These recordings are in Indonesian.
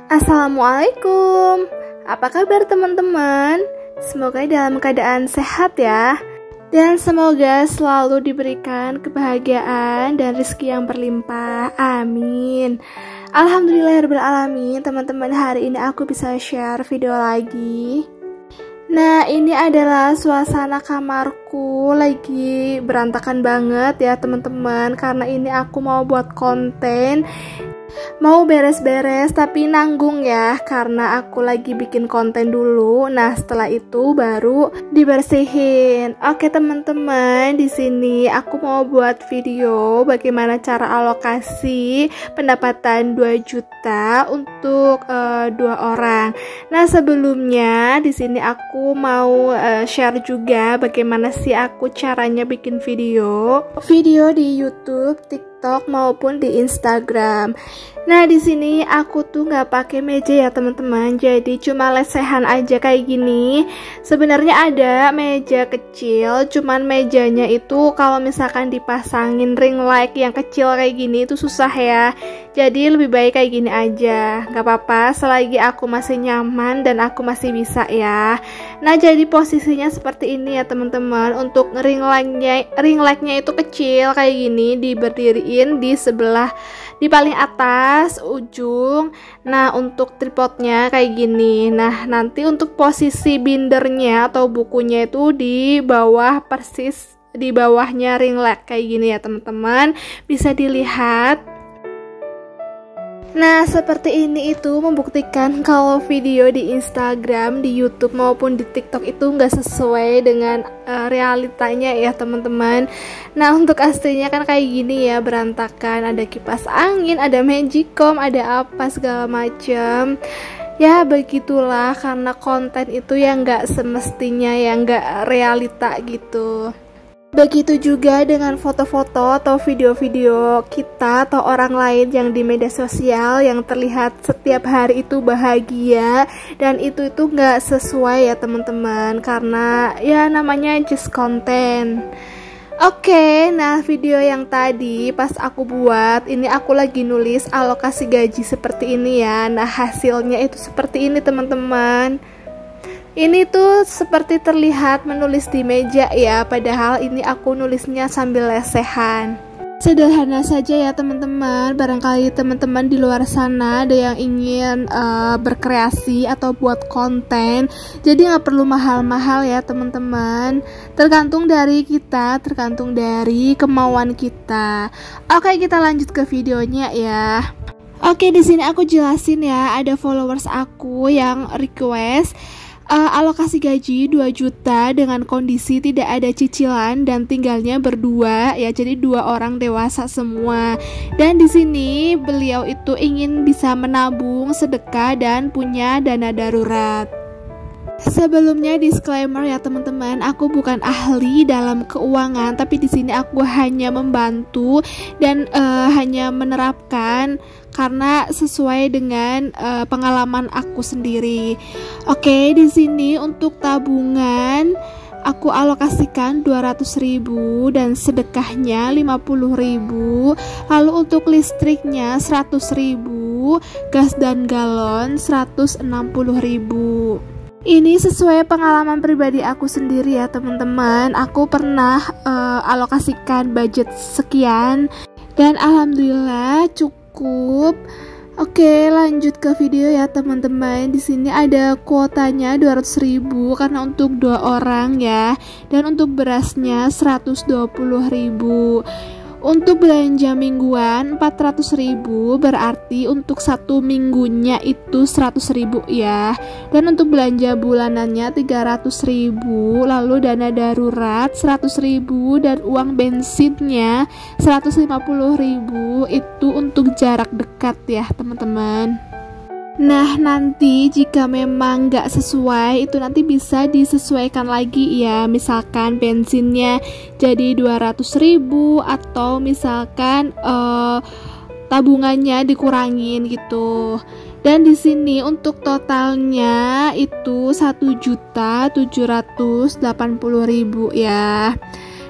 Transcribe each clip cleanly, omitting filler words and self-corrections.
Assalamualaikum. Apa kabar teman-teman? Semoga dalam keadaan sehat ya. Dan semoga selalu diberikan kebahagiaan dan rezeki yang berlimpah. Amin. Alhamdulillahirrahmanirrahim. Teman-teman, hari ini aku bisa share video lagi. Nah, ini adalah suasana kamarku, lagi berantakan banget ya teman-teman, karena ini aku mau buat konten. Mau beres-beres tapi nanggung ya, karena aku lagi bikin konten dulu. Nah, setelah itu baru dibersihin. Oke teman-teman, di sini aku mau buat video bagaimana cara alokasi pendapatan 2 juta untuk 2 orang. Nah, sebelumnya di sini aku mau share juga bagaimana sih aku caranya bikin video di YouTube, TikTok maupun di Instagram. Nah, di sini aku tuh nggak pakai meja ya teman-teman, jadi cuma lesehan aja kayak gini. Sebenarnya ada meja kecil, cuman mejanya itu kalau misalkan dipasangin ring light yang kecil kayak gini itu susah ya. Jadi lebih baik kayak gini aja, nggak apa-apa selagi aku masih nyaman dan aku masih bisa ya. Nah, jadi posisinya seperti ini ya teman-teman. Untuk ring lightnya itu kecil kayak gini, diberdiriin di sebelah, di paling atas ujung. Nah, untuk tripodnya kayak gini. Nah, nanti untuk posisi bindernya atau bukunya itu di bawah, persis di bawahnya ring light kayak gini ya teman-teman, bisa dilihat. Nah, seperti ini itu membuktikan kalau video di Instagram, di YouTube maupun di TikTok itu nggak sesuai dengan realitanya ya teman-teman. Nah, untuk aslinya kan kayak gini ya, berantakan, ada kipas angin, ada magicom, ada apa segala macam. Ya begitulah, karena konten itu yang nggak semestinya, yang nggak realita gitu. Begitu juga dengan foto-foto atau video-video kita atau orang lain yang di media sosial yang terlihat setiap hari itu bahagia, dan itu nggak sesuai ya teman-teman, karena ya namanya just konten. Oke, nah video yang tadi pas aku buat, ini aku lagi nulis alokasi gaji seperti ini ya. Nah, hasilnya itu seperti ini teman-teman. Ini tuh seperti terlihat menulis di meja ya, padahal ini aku nulisnya sambil lesehan. Sederhana saja ya teman-teman. Barangkali teman-teman di luar sana ada yang ingin berkreasi atau buat konten, jadi nggak perlu mahal-mahal ya teman-teman. Tergantung dari kita, tergantung dari kemauan kita. Oke, kita lanjut ke videonya ya. Oke, di sini aku jelasin ya, ada followers aku yang request alokasi gaji 2 juta dengan kondisi tidak ada cicilan dan tinggalnya berdua ya, jadi 2 orang dewasa semua. Dan di sini beliau itu ingin bisa menabung, sedekah dan punya dana darurat. Sebelumnya disclaimer ya teman-teman, aku bukan ahli dalam keuangan, tapi di sini aku hanya membantu dan hanya menerapkan karena sesuai dengan pengalaman aku sendiri. Oke, di sini untuk tabungan aku alokasikan 200.000 dan sedekahnya 50.000. Lalu untuk listriknya 100.000, gas dan galon 160.000. Ini sesuai pengalaman pribadi aku sendiri ya teman-teman. Aku pernah alokasikan budget sekian dan alhamdulillah cukup. Oke, lanjut ke video ya teman-teman. Di sini ada kuotanya 200.000 karena untuk 2 orang ya. Dan untuk berasnya 120.000. Untuk belanja mingguan 400.000, berarti untuk 1 minggunya itu 100.000 ya. Dan untuk belanja bulanannya 300.000, lalu dana darurat 100.000 dan uang bensinnya 150.000. Itu untuk jarak dekat ya teman-teman. Nah, nanti jika memang nggak sesuai, itu nanti bisa disesuaikan lagi ya. Misalkan bensinnya jadi 200.000 atau misalkan tabungannya dikurangin gitu. Dan di sini untuk totalnya itu 1.780.000 ya.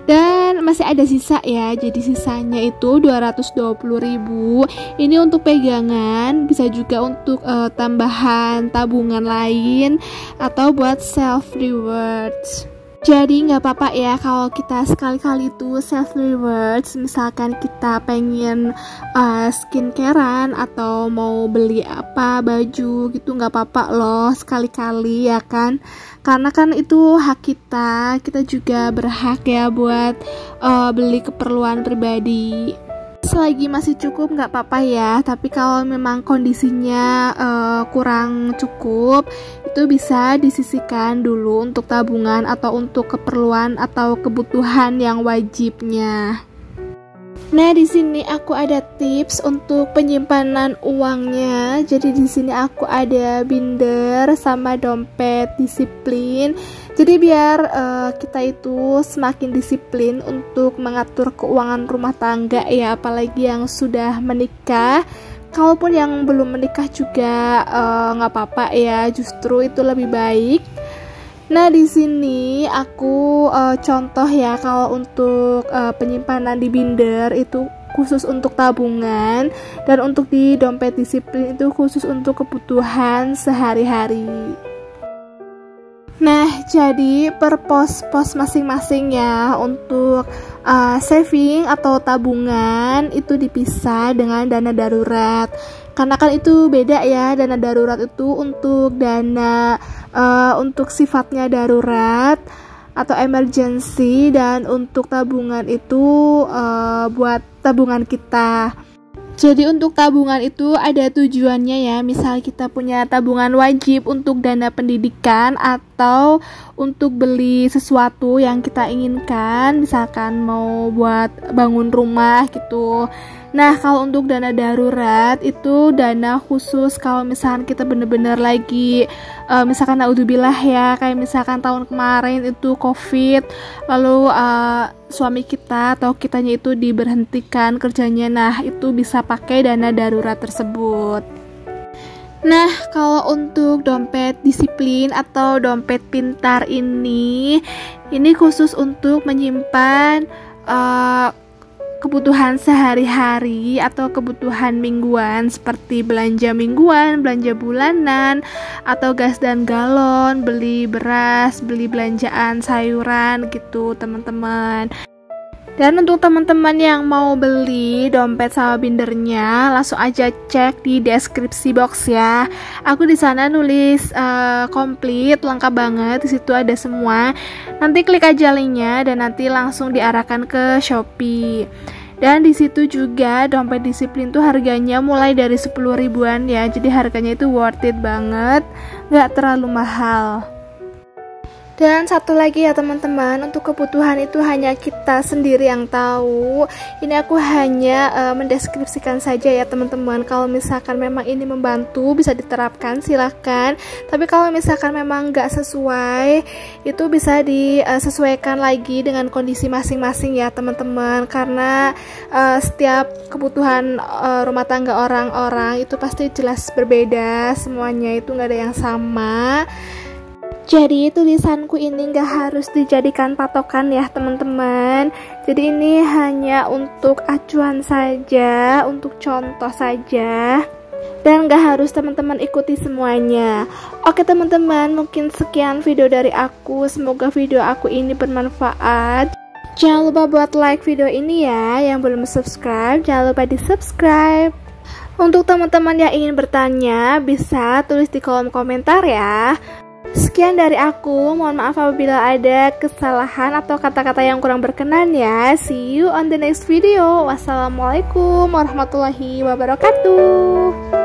Dan masih ada sisa ya, jadi sisanya itu 220.000. Ini untuk pegangan, bisa juga untuk tambahan tabungan lain atau buat self rewards. Jadi nggak apa-apa ya kalau kita sekali-kali itu self rewards, misalkan kita pengen skincarean atau mau beli apa baju gitu, nggak apa-apa loh sekali-kali ya kan, karena kan itu hak kita juga berhak ya buat beli keperluan pribadi. Selagi masih cukup nggak apa-apa ya, tapi kalau memang kondisinya kurang cukup, itu bisa disisihkan dulu untuk tabungan atau untuk keperluan atau kebutuhan yang wajibnya. Nah, di sini aku ada tips untuk penyimpanan uangnya. Jadi di sini aku ada binder sama dompet disiplin. Jadi biar kita itu semakin disiplin untuk mengatur keuangan rumah tangga ya, apalagi yang sudah menikah. Kalaupun yang belum menikah juga nggak apa-apa ya, justru itu lebih baik. Nah, di sini aku contoh ya, kalau untuk penyimpanan di binder itu khusus untuk tabungan, dan untuk di dompet disiplin itu khusus untuk kebutuhan sehari-hari. Nah, jadi per pos-pos masing-masing ya, untuk saving atau tabungan itu dipisah dengan dana darurat. Karena kan itu beda ya, dana darurat itu untuk dana untuk sifatnya darurat atau emergency, dan untuk tabungan itu buat tabungan kita. Jadi untuk tabungan itu ada tujuannya ya, misal kita punya tabungan wajib untuk dana pendidikan atau untuk beli sesuatu yang kita inginkan, misalkan mau buat bangun rumah gitu. Nah, kalau untuk dana darurat itu dana khusus kalau misalkan kita bener-bener lagi misalkan naudzubillah ya, kayak misalkan tahun kemarin itu COVID, lalu suami kita atau kitanya itu diberhentikan kerjanya, nah itu bisa pakai dana darurat tersebut. Nah, kalau untuk dompet disiplin atau dompet pintar ini khusus untuk menyimpan kebutuhan sehari-hari atau kebutuhan mingguan seperti belanja mingguan, belanja bulanan, atau gas dan galon, beli beras, beli belanjaan sayuran gitu teman-teman. Dan untuk teman-teman yang mau beli dompet sama bindernya, langsung aja cek di deskripsi box ya. Aku di sana nulis komplit, lengkap banget, di situ ada semua. Nanti klik aja linknya dan nanti langsung diarahkan ke Shopee. Dan di situ juga dompet disiplin tuh harganya mulai dari 10 ribuan ya. Jadi harganya itu worth it banget, nggak terlalu mahal. Dan satu lagi ya teman-teman, untuk kebutuhan itu hanya kita sendiri yang tahu. Ini aku hanya mendeskripsikan saja ya teman-teman. Kalau misalkan memang ini membantu, bisa diterapkan silahkan. Tapi kalau misalkan memang nggak sesuai, itu bisa disesuaikan lagi dengan kondisi masing-masing ya teman-teman. Karena setiap kebutuhan rumah tangga orang-orang itu pasti jelas berbeda, semuanya itu nggak ada yang sama. Jadi tulisanku ini nggak harus dijadikan patokan ya teman-teman. Jadi ini hanya untuk acuan saja, untuk contoh saja, dan nggak harus teman-teman ikuti semuanya. Oke teman-teman, mungkin sekian video dari aku. Semoga video aku ini bermanfaat. Jangan lupa buat like video ini ya. Yang belum subscribe, jangan lupa di subscribe. Untuk teman-teman yang ingin bertanya, bisa tulis di kolom komentar ya. Sekian dari aku, mohon maaf apabila ada kesalahan atau kata-kata yang kurang berkenan ya. See you on the next video. Wassalamualaikum warahmatullahi wabarakatuh.